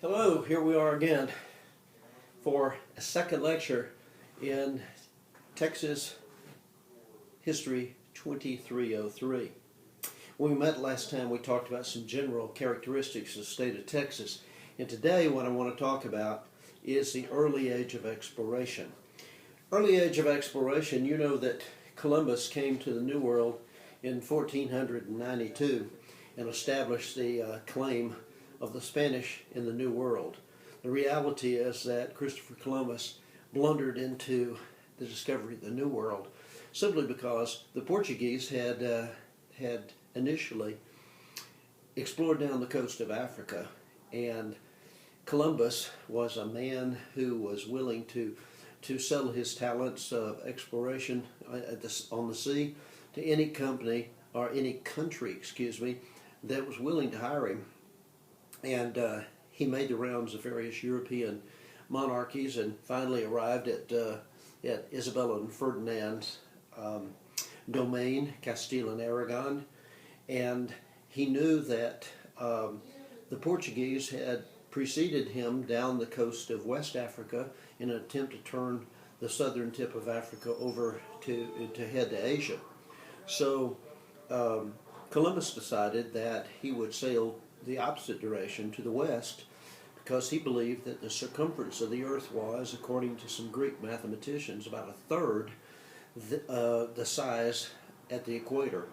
Hello, here we are again for a second lecture in Texas History 2303. When we met last time, we talked about some general characteristics of the state of Texas, and today what I want to talk about is the early age of exploration. Early age of exploration, you know that Columbus came to the New World in 1492 and established the claim of the Spanish in the New World. The reality is that Christopher Columbus blundered into the discovery of the New World simply because the Portuguese had initially explored down the coast of Africa, and Columbus was a man who was willing to sell his talents of exploration on the sea to any company or any country, that was willing to hire him. And he made the rounds of various European monarchies and finally arrived at Isabella and Ferdinand's domain, Castile and Aragon. And he knew that the Portuguese had preceded him down the coast of West Africa in an attempt to turn the southern tip of Africa over to head to Asia. So Columbus decided that he would sail the opposite direction to the west because he believed that the circumference of the earth was, according to some Greek mathematicians, about a third the size at the equator.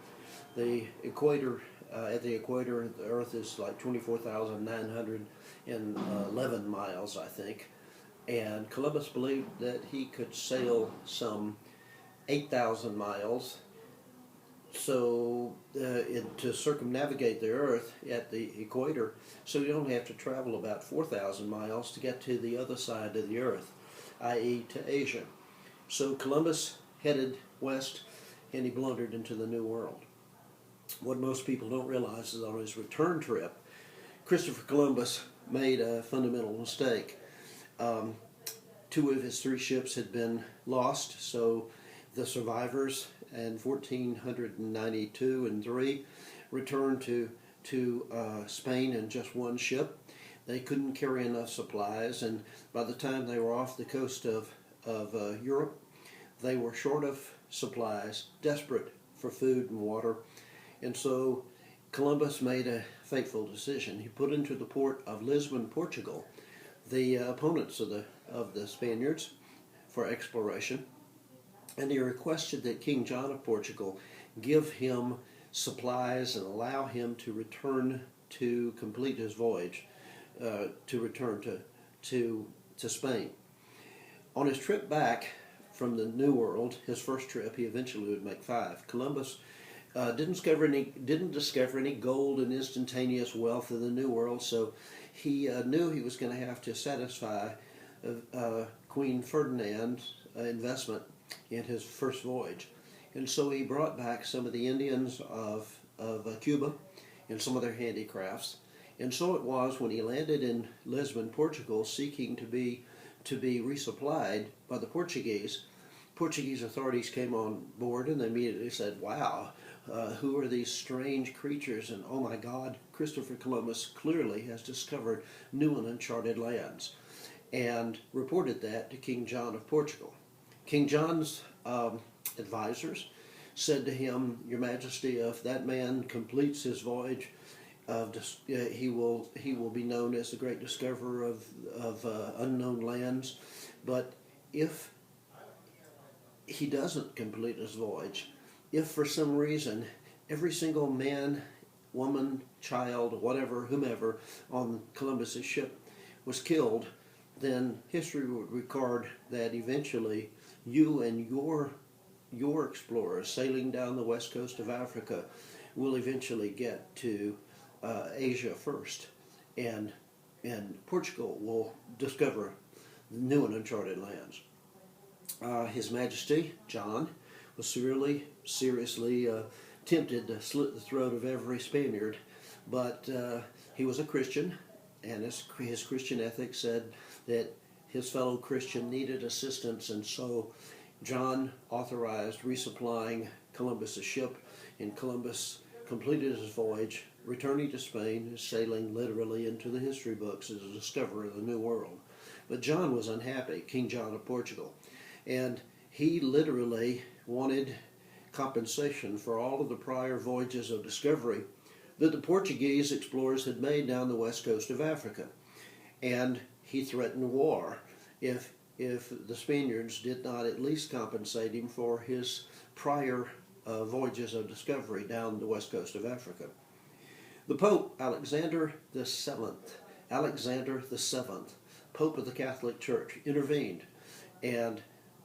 The equator, at the equator, the earth is like 24,911 miles, I think, and Columbus believed that he could sail some 8,000 miles to circumnavigate the earth at the equator, so you don't have to travel about 4,000 miles to get to the other side of the earth, i.e. to Asia. So Columbus headed west and he blundered into the New World. What most people don't realize is on his return trip, Christopher Columbus made a fundamental mistake. Two of his three ships had been lost, so the survivors in 1492 and 3 returned to Spain in just one ship. They couldn't carry enough supplies, and by the time they were off the coast of Europe, they were short of supplies, desperate for food and water, and so Columbus made a fateful decision. He put into the port of Lisbon, Portugal, the opponents of the Spaniards for exploration, and he requested that King John of Portugal give him supplies and allow him to return to complete his voyage, to return to Spain. On his trip back from the New World, his first trip, he eventually would make 5. Columbus didn't discover any gold and instantaneous wealth in the New World, so he knew he was going to have to satisfy Queen Ferdinand's investment in his first voyage. And so he brought back some of the Indians of Cuba and some of their handicrafts. And so it was when he landed in Lisbon, Portugal, seeking to be resupplied by the Portuguese. Portuguese authorities came on board and they immediately said, wow, who are these strange creatures? And oh my God, Christopher Columbus clearly has discovered new and uncharted lands, and reported that to King John of Portugal. King John's advisors said to him, Your Majesty, if that man completes his voyage, he will be known as the great discoverer of unknown lands. But if he doesn't complete his voyage, if for some reason every single man, woman, child, whatever, whomever on Columbus's ship was killed, then history would record that eventually you and your explorers sailing down the west coast of Africa will eventually get to Asia first, and Portugal will discover new and uncharted lands. His Majesty, John, was seriously tempted to slit the throat of every Spaniard, but he was a Christian, and his Christian ethics said that his fellow Christian needed assistance, and so John authorized resupplying Columbus's ship, and Columbus completed his voyage returning to Spain, sailing literally into the history books as a discoverer of the New World. But John was unhappy, King John of Portugal, and he literally wanted compensation for all of the prior voyages of discovery that the Portuguese explorers had made down the west coast of Africa. And he threatened war if the Spaniards did not at least compensate him for his prior voyages of discovery down the west coast of Africa. The Pope, Alexander VII, Pope of the Catholic Church, intervened, and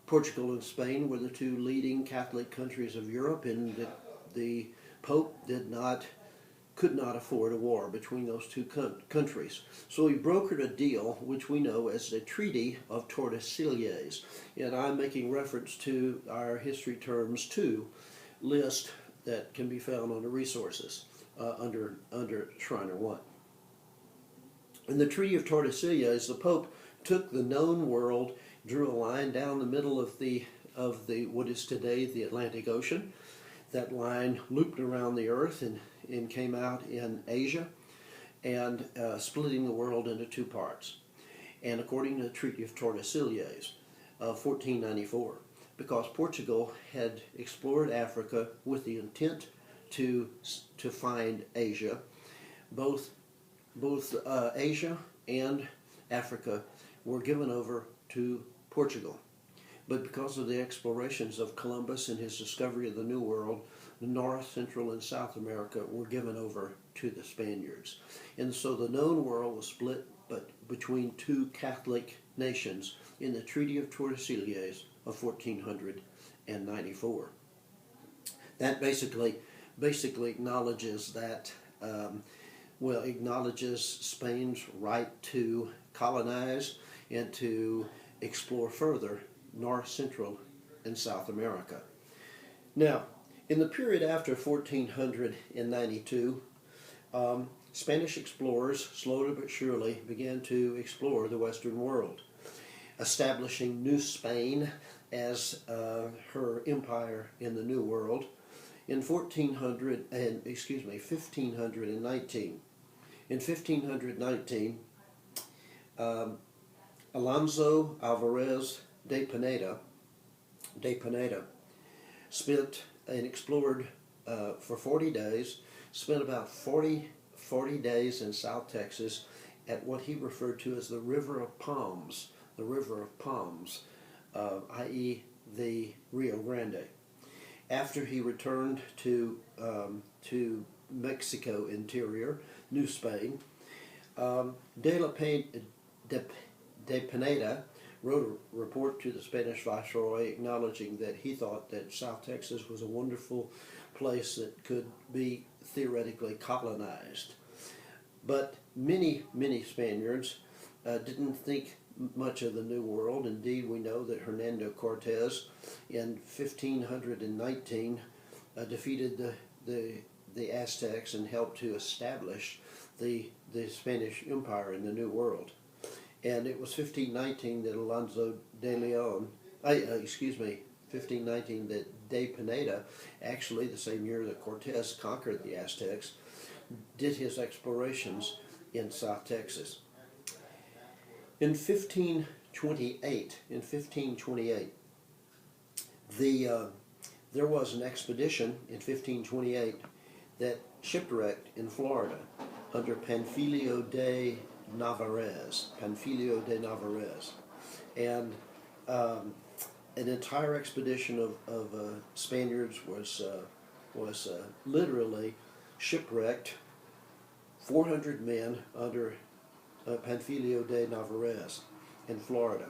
Portugal and Spain were the two leading Catholic countries of Europe, and the Pope could not afford a war between those two countries. So he brokered a deal which we know as the Treaty of Tordesillas, and I'm making reference to our History Terms 2 list that can be found on the resources under Shriner 1. In the Treaty of Tordesillas, the Pope took the known world, drew a line down the middle of the what is today the Atlantic Ocean. That line looped around the Earth and came out in Asia, and splitting the world into two parts. And according to the Treaty of Tordesillas of 1494, because Portugal had explored Africa with the intent to find Asia, both Asia and Africa were given over to Portugal. But because of the explorations of Columbus and his discovery of the New World, North, Central, and South America were given over to the Spaniards. And so the known world was split between two Catholic nations in the Treaty of Tordesillas of 1494. That basically acknowledges that, acknowledges Spain's right to colonize and to explore further North, Central, and South America. Now, in the period after 1492, Spanish explorers slowly but surely began to explore the Western world, establishing New Spain as her empire in the New World in 1519. In 1519, Alonso Alvarez de Pineda spent and explored for 40 days, spent about 40 days in South Texas at what he referred to as the River of Palms, i.e. the Rio Grande. After he returned to Mexico interior, New Spain, de Pineda wrote a report to the Spanish Viceroy acknowledging that he thought that South Texas was a wonderful place that could be theoretically colonized. But many Spaniards didn't think much of the New World. Indeed, we know that Hernando Cortez in 1519 defeated the Aztecs and helped to establish the Spanish Empire in the New World. And it was 1519 that Alonso de Leon, 1519 that de Pineda, actually the same year that Cortez conquered the Aztecs, did his explorations in South Texas. In 1528, there was an expedition in 1528 that shipwrecked in Florida under Panfilio de Narvaez, and an entire expedition of Spaniards was literally shipwrecked. 400 men under Panfilio de Narvaez in Florida.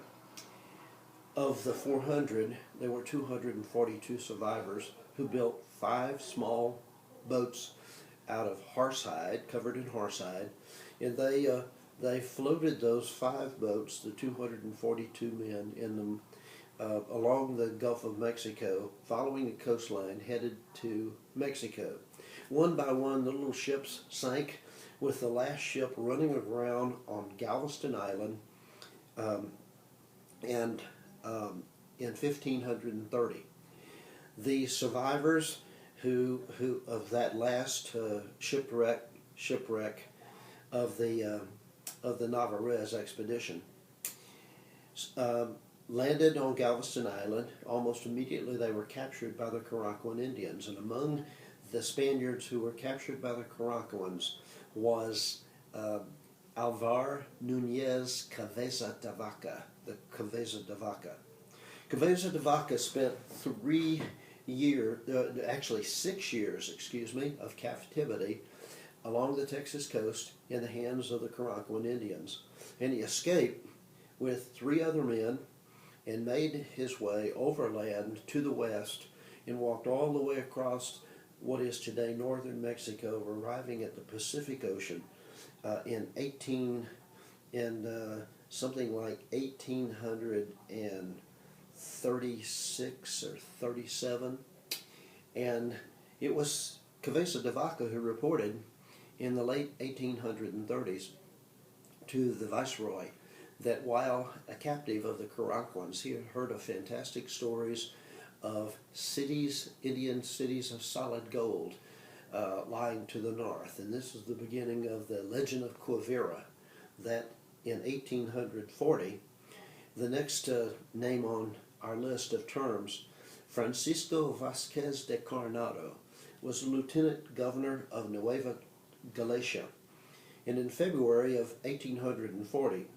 Of the 400, there were 242 survivors who built 5 small boats out of horsehide, covered in horsehide, and they floated those 5 boats, the 242 men in them, along the Gulf of Mexico, following the coastline, headed to Mexico. One by one, the little ships sank, with the last ship running aground on Galveston Island, in 1530. The survivors who of that last shipwreck shipwreck of the Navarrete expedition. Landed on Galveston Island. Almost immediately they were captured by the Caracuan Indians, and among the Spaniards who were captured by the Caracuans was Alvar Nunez Cabeza de Vaca, the Cabeza de Vaca. Cabeza de Vaca spent 6 years, of captivity along the Texas coast in the hands of the Caracuan Indians, and he escaped with 3 other men and made his way overland to the west and walked all the way across what is today northern Mexico, arriving at the Pacific Ocean in something like 1836 or 37, and it was Cabeza de Vaca who reported in the late 1830s to the Viceroy that while a captive of the Caracuans, he had heard of fantastic stories of cities, Indian cities of solid gold, lying to the north. And this is the beginning of the legend of Quivira, that in 1840, the next name on our list of terms, Francisco Vasquez de Coronado, was a lieutenant governor of Nueva Galicia. And in February of 1840,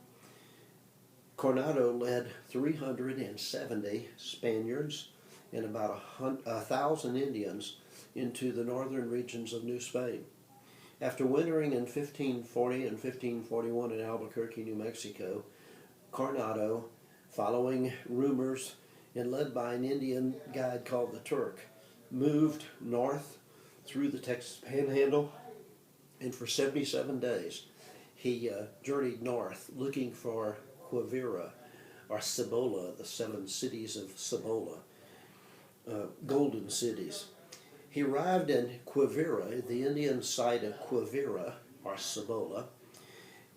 Coronado led 370 Spaniards and about 1,000 Indians into the northern regions of New Spain. After wintering in 1540 and 1541 in Albuquerque, New Mexico, Coronado, following rumors and led by an Indian guide called the Turk, moved north through the Texas Panhandle, and for 77 days he journeyed north looking for Quivira, or Cibola, the 7 cities of Cibola, golden cities. He arrived in Quivira, the Indian site of Quivira, or Cibola,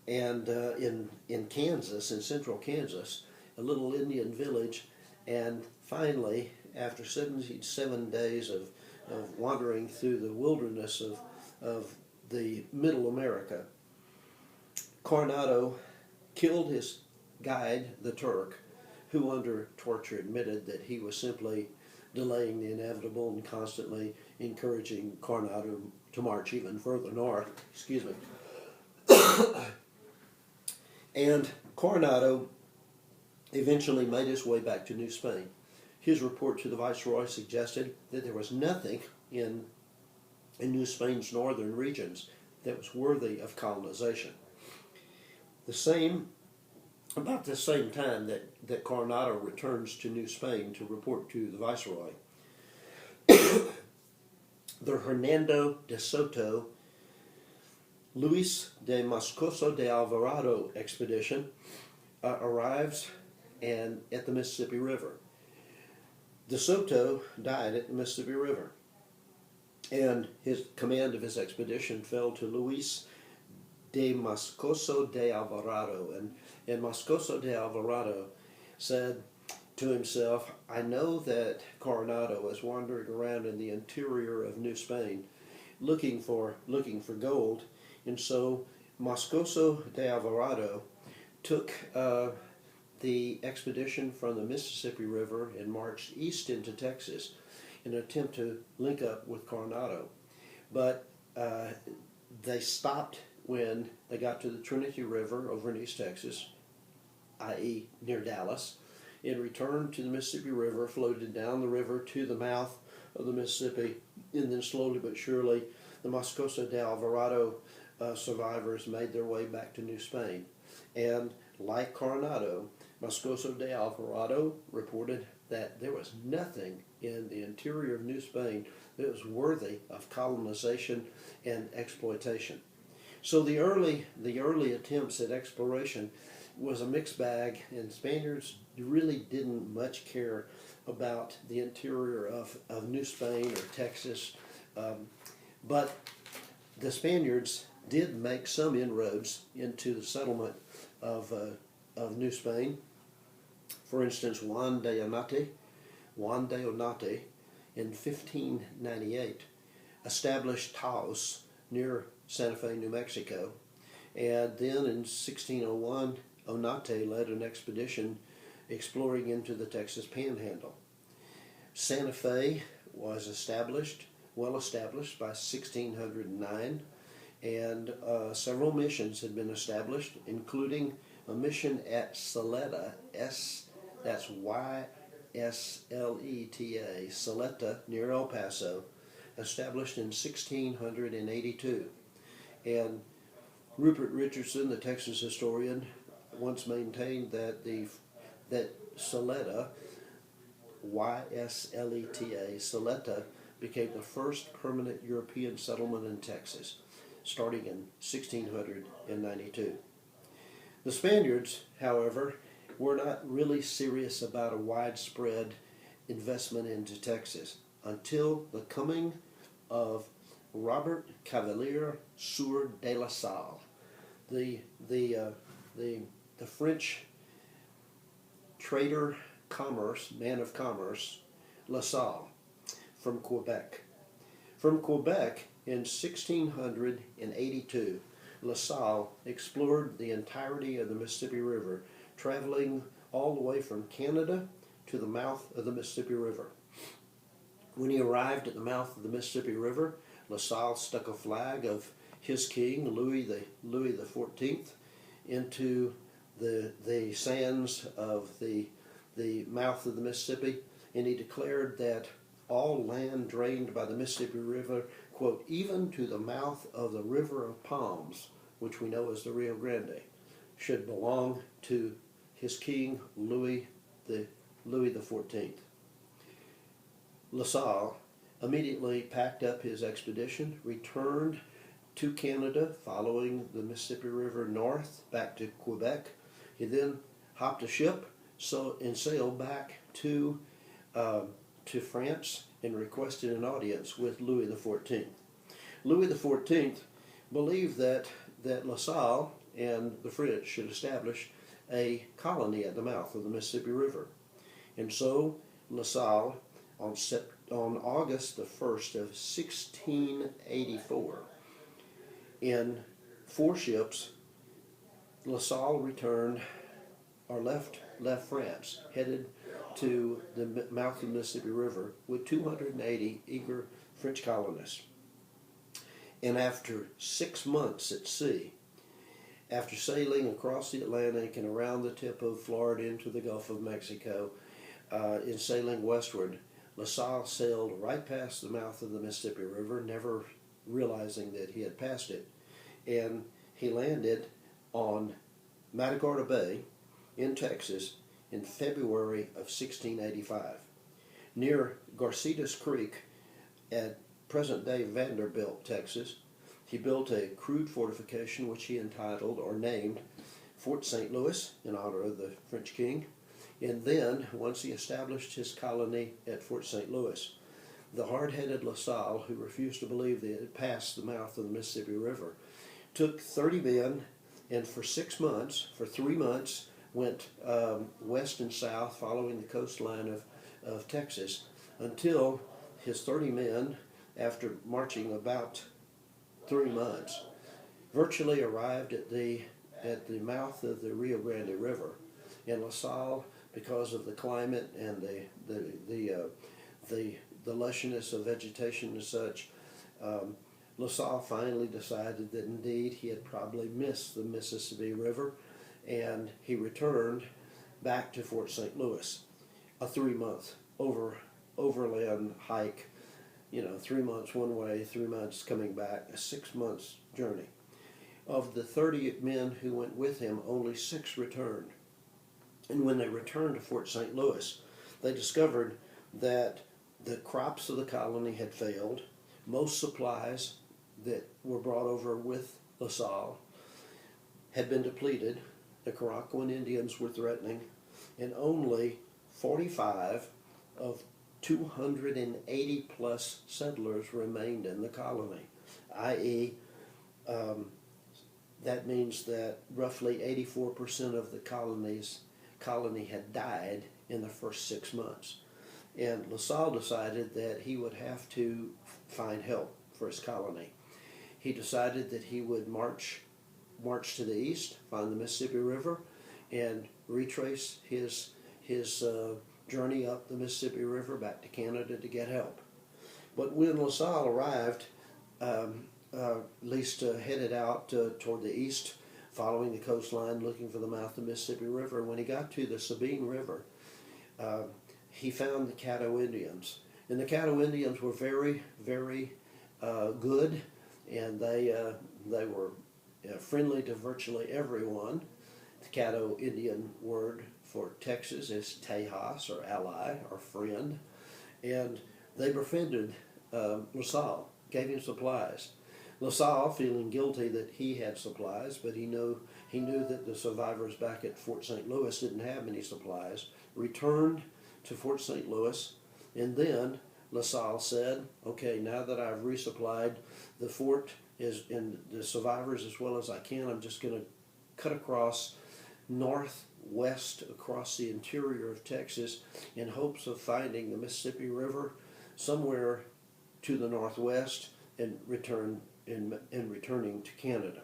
and in Kansas, in central Kansas, a little Indian village, and finally, after 77 days of wandering through the wilderness of the Middle America, Coronado killed his guide, the Turk, who under torture admitted that he was simply delaying the inevitable and constantly encouraging Coronado to march even further north. Excuse me. And Coronado eventually made his way back to New Spain. His report to the Viceroy suggested that there was nothing in New Spain's northern regions that was worthy of colonization. About the same time that Coronado returns to New Spain to report to the Viceroy, the Hernando de Soto, Luis de Moscoso de Alvarado expedition arrives at the Mississippi River. De Soto died at the Mississippi River, and his command of his expedition fell to Luis de Moscoso de Alvarado, and Moscoso de Alvarado said to himself, I know that Coronado is wandering around in the interior of New Spain looking for gold, and so Moscoso de Alvarado took the expedition from the Mississippi River and marched east into Texas in an attempt to link up with Coronado. But they stopped when they got to the Trinity River over in East Texas, i.e. near Dallas, and returned to the Mississippi River, floated down the river to the mouth of the Mississippi, and then slowly but surely the Moscoso de Alvarado survivors made their way back to New Spain. And like Coronado, Moscoso de Alvarado reported that there was nothing in the interior of New Spain that was worthy of colonization and exploitation. So the early attempts at exploration was a mixed bag, and Spaniards really didn't much care about the interior of New Spain or Texas, but the Spaniards did make some inroads into the settlement of New Spain. For instance, Juan de Onate in 1598 established Taos near Santa Fe, New Mexico. And then in 1601, Oñate led an expedition exploring into the Texas Panhandle. Santa Fe was well established by 1609, and several missions had been established, including a mission at Saleta, that's Y-S-L-E-T-A, Saleta, near El Paso, established in 1682. And Rupert Richardson, the Texas historian, once maintained that Saleta, Y-S-L-E-T-A, Saleta, became the first permanent European settlement in Texas, starting in 1692. The Spaniards, however, were not really serious about a widespread investment into Texas until the coming of Robert Cavelier Sieur de la Salle, the French trader, man of commerce, La Salle, from Quebec. From Quebec in 1682, La Salle explored the entirety of the Mississippi River, traveling all the way from Canada to the mouth of the Mississippi River. When he arrived at the mouth of the Mississippi River, La Salle stuck a flag of his king, Louis XIV, into the sands of the mouth of the Mississippi, and he declared that all land drained by the Mississippi River, quote, even to the mouth of the River of Palms, which we know as the Rio Grande, should belong to his king, Louis XIV. La Salle immediately packed up his expedition, returned to Canada, following the Mississippi River north back to Quebec. He then hopped a ship and sailed back to France and requested an audience with Louis XIV. Louis XIV believed that La Salle and the French should establish a colony at the mouth of the Mississippi River. And so La Salle, on August the 1st of 1684, in 4 ships, La Salle left France, headed to the mouth of the Mississippi River with 280 eager French colonists. And after 6 months at sea, after sailing across the Atlantic and around the tip of Florida into the Gulf of Mexico, in sailing westward, La Salle sailed right past the mouth of the Mississippi River, never realizing that he had passed it, and he landed on Matagorda Bay in Texas in February of 1685. Near Garcetas Creek at present-day Vanderbilt, Texas, he built a crude fortification which he entitled or named Fort St. Louis in honor of the French king. And then, once he established his colony at Fort St. Louis, the hard-headed La Salle, who refused to believe that it had passed the mouth of the Mississippi River, took 30 men and for 3 months, went west and south following the coastline of Texas until his 30 men, after marching about 3 months, virtually arrived at the mouth of the Rio Grande River. And La Salle, because of the climate and the lushness of vegetation and such, La Salle finally decided that indeed he had probably missed the Mississippi River, and he returned back to Fort St. Louis, a 3-month overland hike, 3 months one way, 3 months coming back, a 6 months journey. Of the 30 men who went with him, only 6 returned. And when they returned to Fort St. Louis, they discovered that the crops of the colony had failed. Most supplies that were brought over with La Salle had been depleted. The Caracuan Indians were threatening, and only 45 of 280 plus settlers remained in the colony, i.e., that means that roughly 84% of the colony had died in the first 6 months. And La Salle decided that he would have to find help for his colony. he decided that he would march to the east, find the Mississippi River, and retrace his journey up the Mississippi River back to Canada to get help. But when LaSalle arrived, at least headed out toward the east, following the coastline, looking for the mouth of the Mississippi River, when he got to the Sabine River, he found the Caddo Indians. And the Caddo Indians were very, very good, and they were friendly to virtually everyone. The Caddo Indian word for Texas is Tejas, or ally, or friend. And they befriended LaSalle, gave him supplies. LaSalle, feeling guilty that he had supplies, but he knew that the survivors back at Fort St. Louis didn't have any supplies, returned to Fort St. Louis, and then LaSalle said, okay, now that I've resupplied the fort and the survivors as well as I can, I'm just going to cut across northwest across the interior of Texas in hopes of finding the Mississippi River somewhere to the northwest and returning to Canada.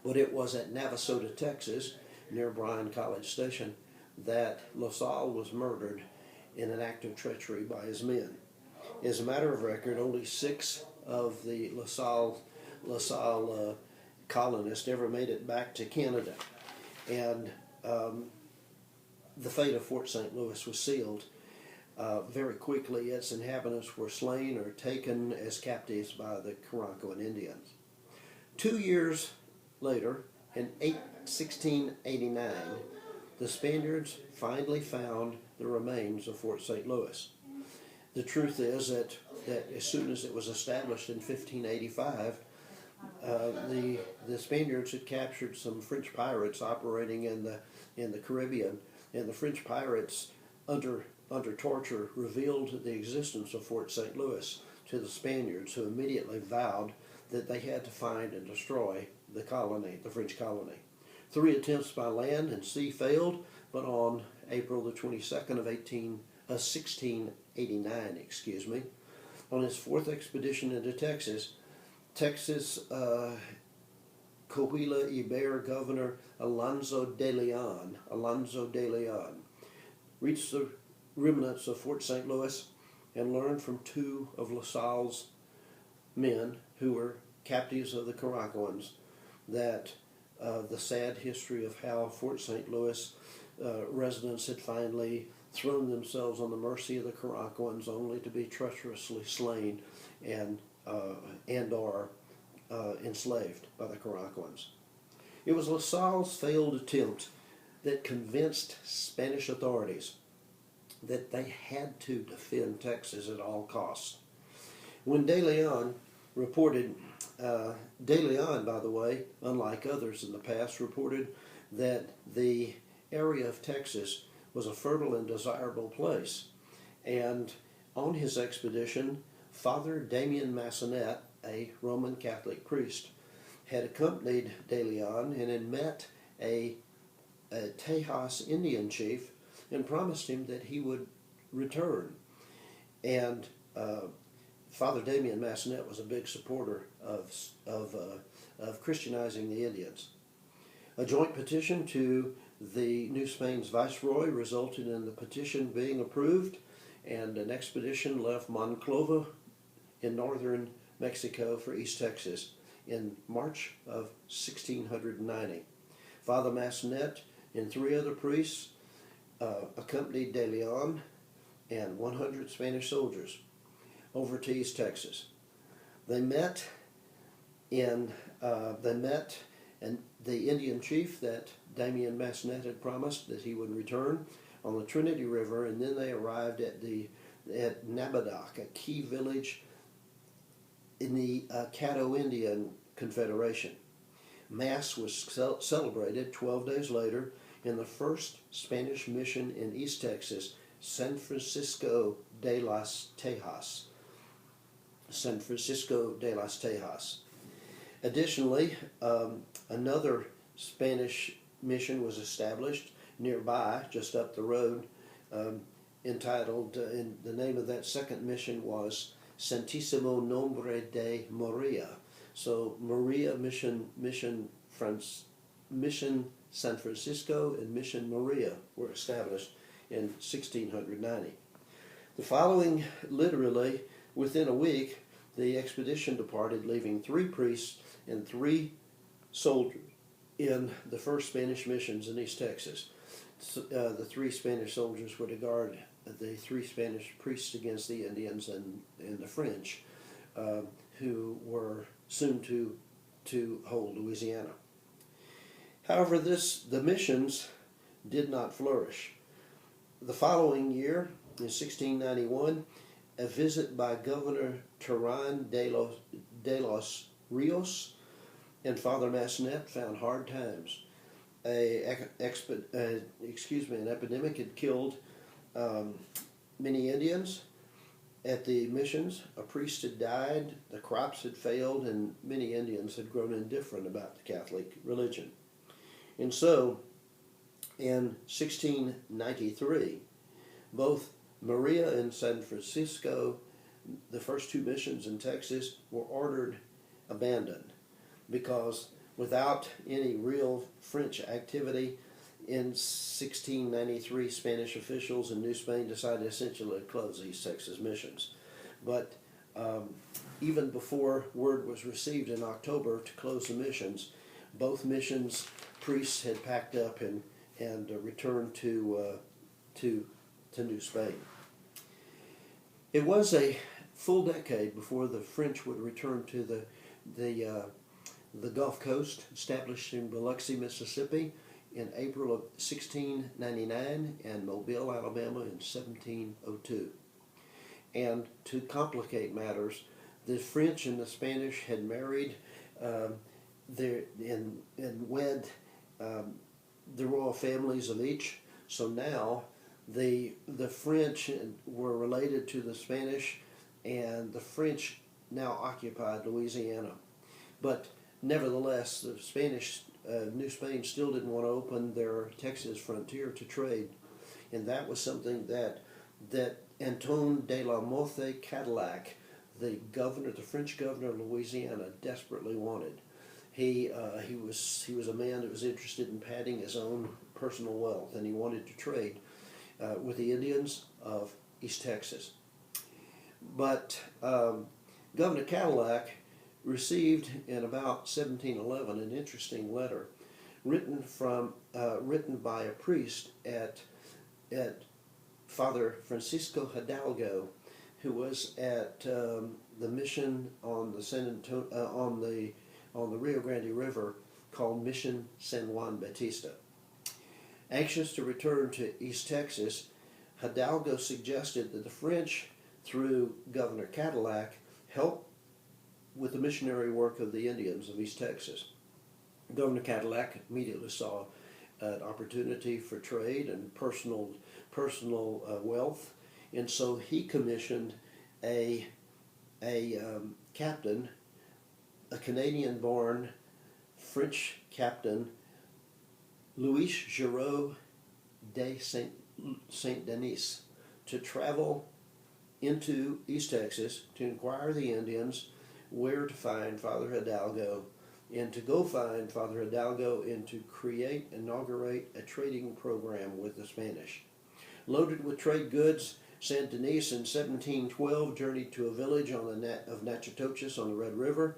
But it was at Navasota, Texas, near Bryan College Station, that LaSalle was murdered in an act of treachery by his men. As a matter of record, only 6 of the LaSalle colonists ever made it back to Canada, and the fate of Fort St. Louis was sealed. Very quickly, its inhabitants were slain or taken as captives by the Karankawan Indians. 2 years later, in 1689, the Spaniards finally found the remains of Fort St. Louis. The truth is that as soon as it was established in 1585, the Spaniards had captured some French pirates operating in the Caribbean, and the French pirates, under torture, revealed the existence of Fort St. Louis to the Spaniards, who immediately vowed that they had to find and destroy the French colony. 3 attempts by land and sea failed, but on April the 22nd of 1689, on his 4th expedition into Texas, Coahuila y Bear Governor Alonzo de Leon reached the remnants of Fort St. Louis and learned from 2 of LaSalle's men, who were captives of the Karakoans, that the sad history of how Fort St. Louis residents had finally thrown themselves on the mercy of the Karakoans, only to be treacherously slain and or enslaved by the Karakoans. It was LaSalle's failed attempt that convinced Spanish authorities that they had to defend Texas at all costs. When De Leon reported, De Leon, by the way, unlike others in the past, reported that the area of Texas was a fertile and desirable place. And on his expedition, Father Damien Massenet, a Roman Catholic priest, had accompanied De Leon and had met a Tejas Indian chief and promised him that he would return. And Father Damien Massenet was a big supporter of Christianizing the Indians. A joint petition to the New Spain's viceroy resulted in the petition being approved, and an expedition left Monclova in northern Mexico for East Texas in March of 1690. Father Massenet and 3 other priests accompanied De Leon and 100 Spanish soldiers over to East Texas. They met and the Indian chief that Damien Massenet had promised that he would return on the Trinity River, and then they arrived at Nabadoc, a key village in the Caddo Indian Confederation. Mass was celebrated 12 days later in the first Spanish mission in East Texas, San Francisco de las Tejas. San Francisco de las Tejas. Additionally, another Spanish mission was established nearby, just up the road, entitled, the name of that second mission was Santísimo Nombre de María, So Maria Mission San Francisco and Mission Maria were established in 1690. The following, literally within a week, the expedition departed, leaving 3 priests and 3 soldiers in the first Spanish missions in East Texas. The 3 Spanish soldiers were to guard the 3 Spanish priests against the Indians and the French, who were soon to hold Louisiana. However, the missions did not flourish. The following year, in 1691, a visit by Governor Terán de los Rios and Father Massenet found hard times. An epidemic had killed many Indians at the missions. A priest had died, the crops had failed, and many Indians had grown indifferent about the Catholic religion. And so, in 1693, both Maria and San Francisco, the first 2 missions in Texas, were ordered abandoned because without any real French activity, in 1693 Spanish officials in New Spain decided essentially to close East Texas missions. But even before word was received in October to close the missions, both missions priests had packed up and returned to New Spain. It was a full decade before the French would return to the Gulf Coast, established in Biloxi, Mississippi in April of 1699 and Mobile, Alabama in 1702. And to complicate matters, the French and the Spanish had married and wed the royal families of each. So now the French were related to the Spanish, and the French now occupied Louisiana. But nevertheless, the Spanish, New Spain still didn't want to open their Texas frontier to trade, and that was something that Antoine de la Mothe Cadillac, the French governor of Louisiana, desperately wanted. He was a man that was interested in padding his own personal wealth, and he wanted to trade with the Indians of East Texas. But Governor Cadillac received in about 1711 an interesting letter written by a priest at Father Francisco Hidalgo, who was at the mission on the Rio Grande River called Mission San Juan Bautista. Anxious to return to East Texas, Hidalgo suggested that the French, through Governor Cadillac, help with the missionary work of the Indians of East Texas. Governor Cadillac immediately saw an opportunity for trade and personal wealth, and so he commissioned a captain, a Canadian-born French captain, Louis Giraud de Saint-Denis, to travel into East Texas to inquire the Indians where to find Father Hidalgo, and to go find Father Hidalgo and to inaugurate a trading program with the Spanish. Loaded with trade goods, Saint-Denis in 1712 journeyed to a village of Natchitoches on the Red River,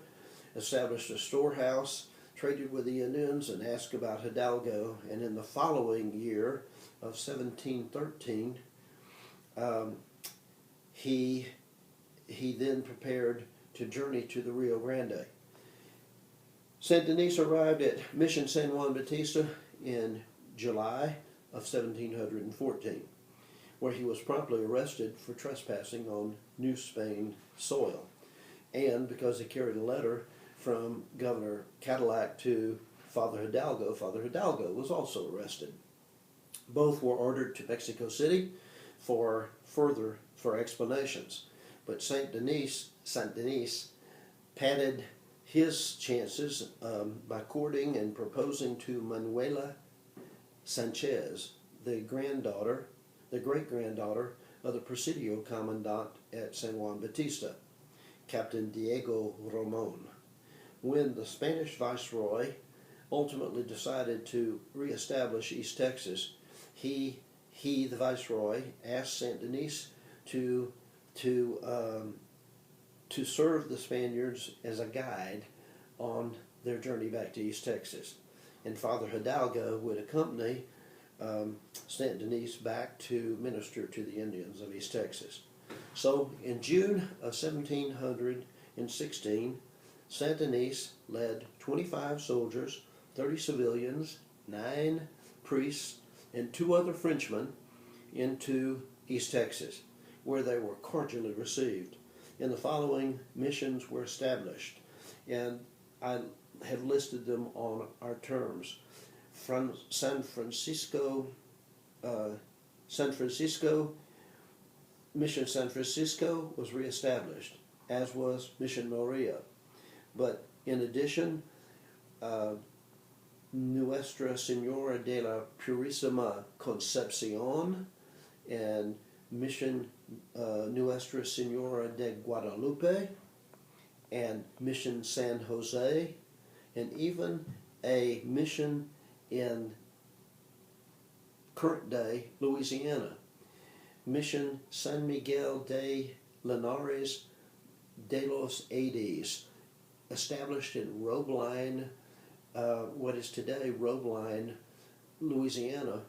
established a storehouse, traded with the Indians, and asked about Hidalgo. And in the following year of 1713, he then prepared to journey to the Rio Grande. Saint-Denis arrived at Mission San Juan Bautista in July of 1714, where he was promptly arrested for trespassing on New Spain soil. And because he carried a letter from Governor Cadillac to Father Hidalgo was also arrested. Both were ordered to Mexico City for explanations. But Saint-Denis padded his chances by courting and proposing to Manuela Sanchez, the great-granddaughter of the Presidio Commandant at San Juan Bautista, Captain Diego Ramon. when the Spanish viceroy ultimately decided to reestablish East Texas, he the viceroy, asked Saint Denis to serve the Spaniards as a guide on their journey back to East Texas. And Father Hidalgo would accompany Saint Denis back to minister to the Indians of East Texas. So in June of 1716, Saint Denis led 25 soldiers, 30 civilians, 9 priests, and 2 other Frenchmen into East Texas, where they were cordially received. And the following missions were established, and I have listed them on our terms. From San Francisco, Mission San Francisco was reestablished, as was Mission Maria. But in addition, Nuestra Senora de la Purísima Concepción and Mission Nuestra Senora de Guadalupe and Mission San Jose, and even a mission in current day Louisiana, Mission San Miguel de Linares de los Ades, established in Robeline, what is today Robeline, Louisiana,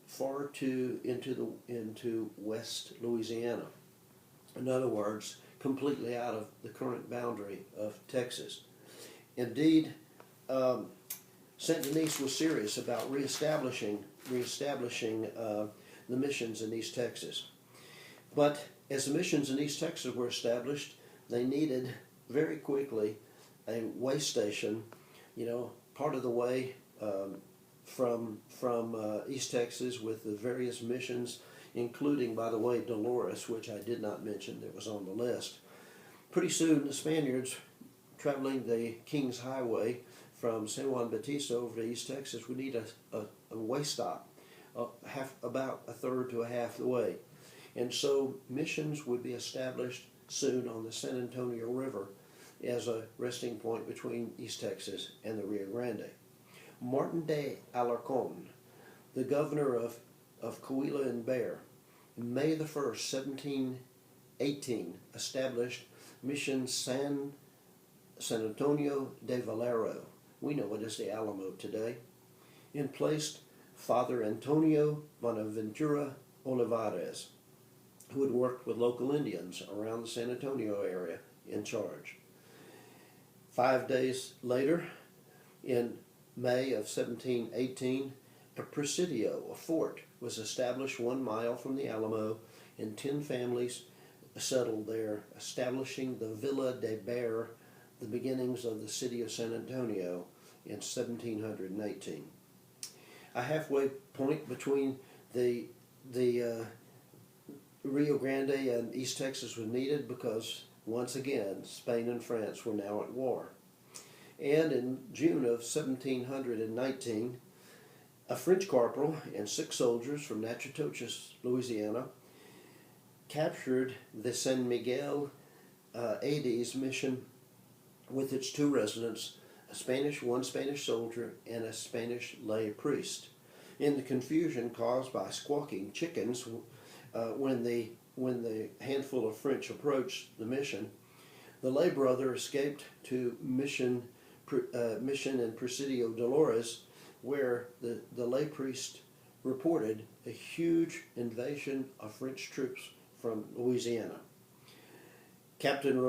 far into West Louisiana. In other words, completely out of the current boundary of Texas. Indeed, Saint Denis was serious about reestablishing the missions in East Texas. But as the missions in East Texas were established, they needed very quickly a way station, part of the way from East Texas with the various missions, including, by the way, Dolores, which I did not mention that was on the list. Pretty soon, the Spaniards, traveling the King's Highway from San Juan Bautista over to East Texas, would need a way stop, about a third to a half the way. And so missions would be established soon on the San Antonio River as a resting point between East Texas and the Rio Grande. Martin de Alarcon, the governor of Coahuila and Bexar, May the 1st, 1718, established Mission San Antonio de Valero. We know it as the Alamo today, and placed Father Antonio Bonaventura Olivares, who had worked with local Indians around the San Antonio area, in charge. 5 days later, in May of 1718, a presidio, a fort, was established 1 mile from the Alamo, and 10 families settled there, establishing the Villa de Bexar, the beginnings of the city of San Antonio, in 1718. A halfway point between the Rio Grande and East Texas was needed because, once again, Spain and France were now at war. And in June of 1719, a French corporal and 6 soldiers from Natchitoches, Louisiana, captured the San Miguel Ades mission with its 2 residents, one Spanish soldier and a Spanish lay priest. In the confusion caused by squawking chickens when the handful of French approached the mission, the lay brother escaped to Mission and Presidio Dolores, where the lay priest reported a huge invasion of French troops from Louisiana. Captain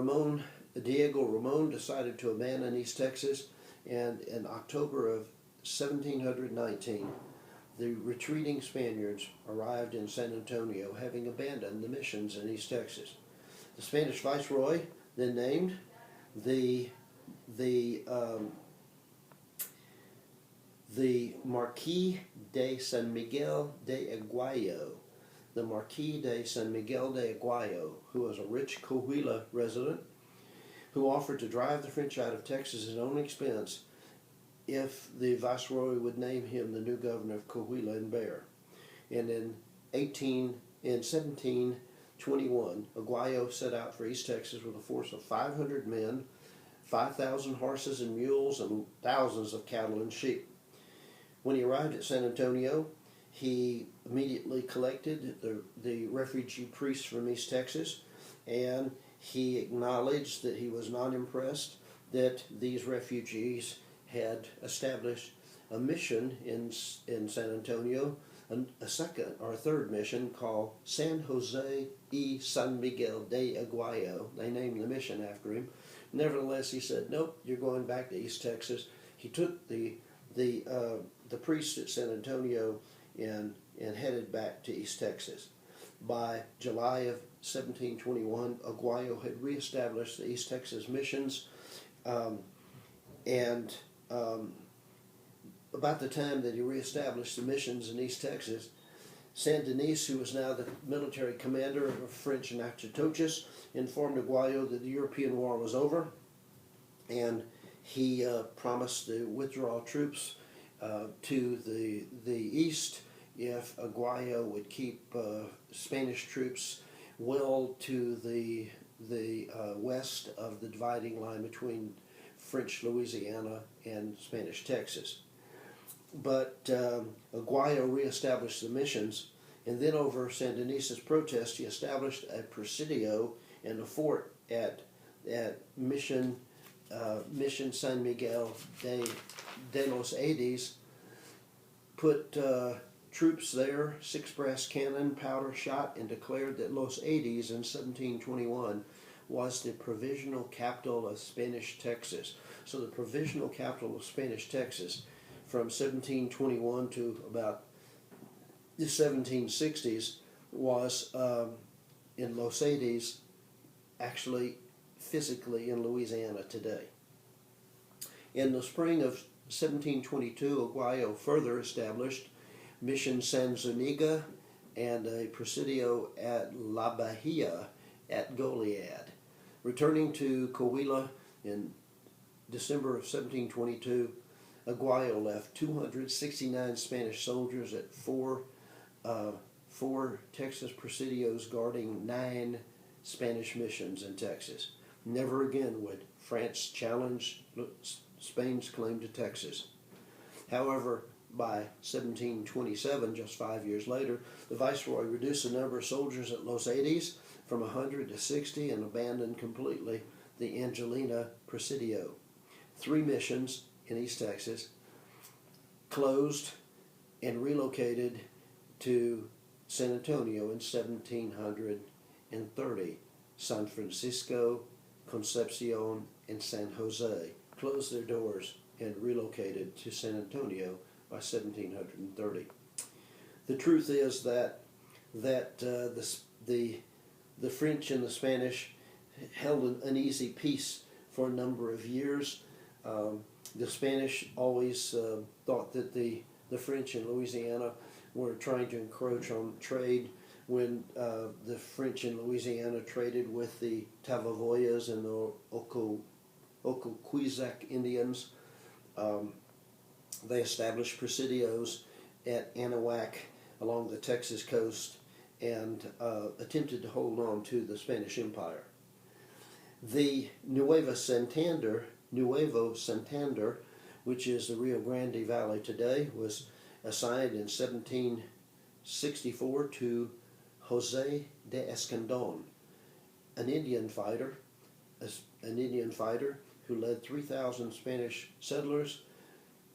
Diego Ramon decided to abandon East Texas, and in October of 1719, the retreating Spaniards arrived in San Antonio, having abandoned the missions in East Texas. The Spanish viceroy then named the Marquis de San Miguel de Aguayo, who was a rich Coahuila resident, who offered to drive the French out of Texas at his own expense if the viceroy would name him the new governor of Coahuila and Bexar. And in 1721, Aguayo set out for East Texas with a force of 500 men, 5,000 horses and mules, and thousands of cattle and sheep. When he arrived at San Antonio, he immediately collected the refugee priests from East Texas, and he acknowledged that he was not impressed that these refugees had established a mission in San Antonio, a second or a third mission called San Jose y San Miguel de Aguayo. They named the mission after him. Nevertheless, he said, "Nope, you're going back to East Texas." He took the priests at San Antonio and headed back to East Texas. By July of 1721, Aguayo had reestablished the East Texas missions, and about the time that he reestablished the missions in East Texas, Saint Denis, who was now the military commander of French Natchitoches, informed Aguayo that the European war was over, and he promised to withdraw troops to the east if Aguayo would keep Spanish troops well to the west of the dividing line between French Louisiana and Spanish Texas. But Aguayo reestablished the missions, and then over San Denis's protest, he established a presidio and a fort at Mission San Miguel de los Aires, put troops there, 6 brass cannon, powder, shot, and declared that Los Aires in 1721 was the provisional capital of Spanish Texas. So the provisional capital of Spanish Texas from 1721 to about the 1760s was in Los Aires, actually physically in Louisiana today. In the spring of 1722, Aguayo further established Mission San Zuniga and a presidio at La Bahia at Goliad. Returning to Coahuila in December of 1722, Aguayo left 269 Spanish soldiers at four Texas presidios guarding 9 Spanish missions in Texas. Never again would France challenge Spain's claim to Texas. However, by 1727, just 5 years later, the Viceroy reduced the number of soldiers at Los Aires from 100 to 60 and abandoned completely the Angelina Presidio. 3 missions in East Texas closed and relocated to San Antonio in 1730. San Francisco, Concepcion, and San Jose closed their doors and relocated to San Antonio by 1730. The truth is that the French and the Spanish held an uneasy peace for a number of years. The Spanish always thought that the French in Louisiana were trying to encroach on trade. When the French in Louisiana traded with the Tavavoyas and the Ocoquizec Indians, they established presidios at Anahuac along the Texas coast and attempted to hold on to the Spanish Empire. The Nuevo Santander, which is the Rio Grande Valley today, was assigned in 1764 to Jose de Escandon, an Indian fighter who led 3,000 Spanish settlers,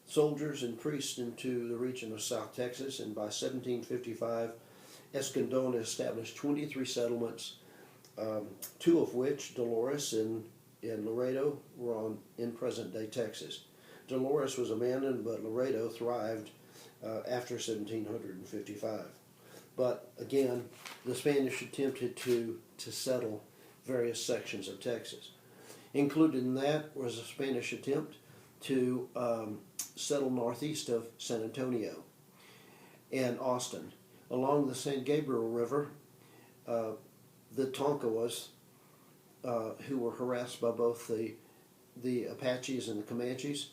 soldiers, and priests into the region of South Texas, and by 1755, Escandon established 23 settlements, 2 of which, Dolores and Laredo, were in present-day Texas. Dolores was abandoned, but Laredo thrived after 1755. But again, the Spanish attempted to settle various sections of Texas. Included in that was a Spanish attempt to settle northeast of San Antonio and Austin. Along the St. Gabriel River, the Tonkawas, who were harassed by both the Apaches and the Comanches,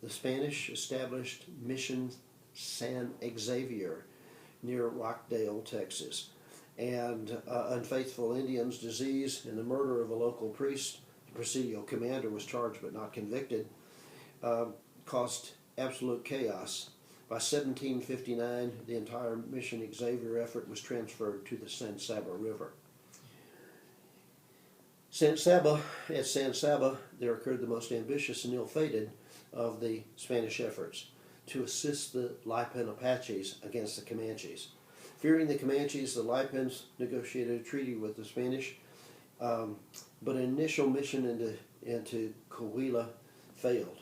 the Spanish established Mission San Xavier near Rockdale, Texas. And unfaithful Indians, disease, and the murder of a local priest Presidio commander was charged but not convicted, caused absolute chaos. By 1759, the entire Mission Xavier effort was transferred to the San Saba River. At San Saba, there occurred the most ambitious and ill-fated of the Spanish efforts to assist the Lipan Apaches against the Comanches. Fearing the Comanches, the Lipans negotiated a treaty with the Spanish, but an initial mission into Coahuila failed.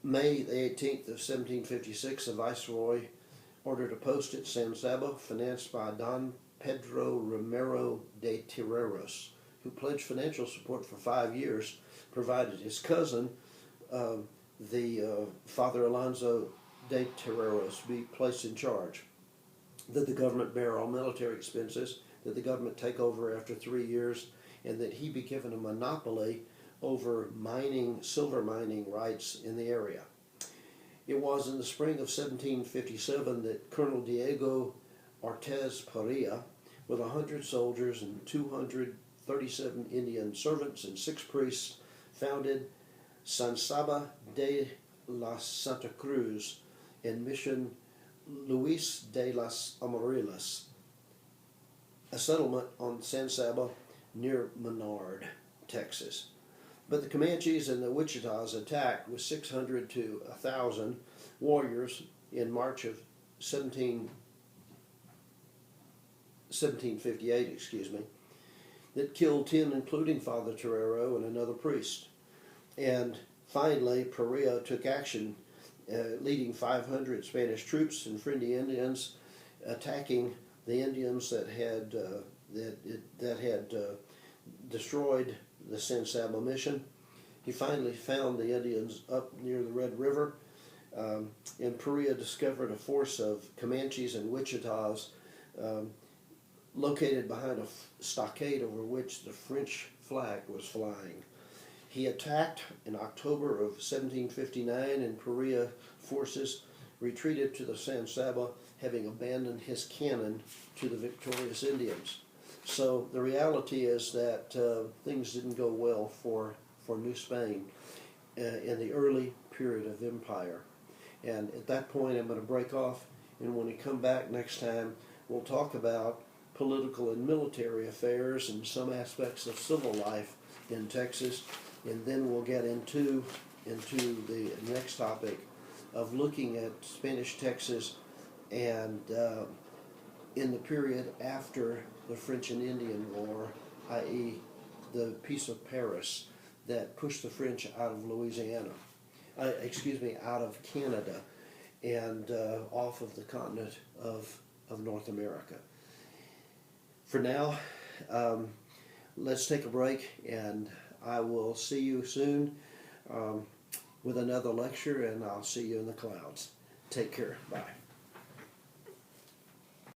May the 18th of 1756, the Viceroy ordered a post at San Saba, financed by Don Pedro Romero de Terreros, who pledged financial support for 5 years, provided his cousin, Father Alonso de Terreros, be placed in charge, that the government bear all military expenses, that the government take over after 3 years, and that he be given a monopoly over silver mining rights in the area. It was in the spring of 1757 that Colonel Diego Ortiz Parilla, with 100 soldiers and 237 Indian servants and 6 priests, founded San Saba de la Santa Cruz and Mission Luis de las Amarillas, a settlement on San Saba near Menard, Texas. But the Comanches and the Wichitas attacked with 600 to 1,000 warriors in March of 1758, that killed 10, including Father Terrero and another priest. And finally, Perea took action, leading 500 Spanish troops and friendly Indians, attacking the Indians that had destroyed the San Saba mission. He finally found the Indians up near the Red River, and Perea discovered a force of Comanches and Wichitas located behind a stockade over which the French flag was flying. He attacked in October of 1759, and Perea forces retreated to the San Saba, having abandoned his cannon to the victorious Indians. So the reality is that things didn't go well for New Spain in the early period of empire. And at that point, I'm going to break off, and when we come back next time, we'll talk about political and military affairs and some aspects of civil life in Texas, and then we'll get into the next topic of looking at Spanish Texas and in the period after the French and Indian War, i.e. the Peace of Paris that pushed the French out of out of Canada and off of the continent of North America. For now, let's take a break, and I will see you soon with another lecture, and I'll see you in the clouds. Take care. Bye.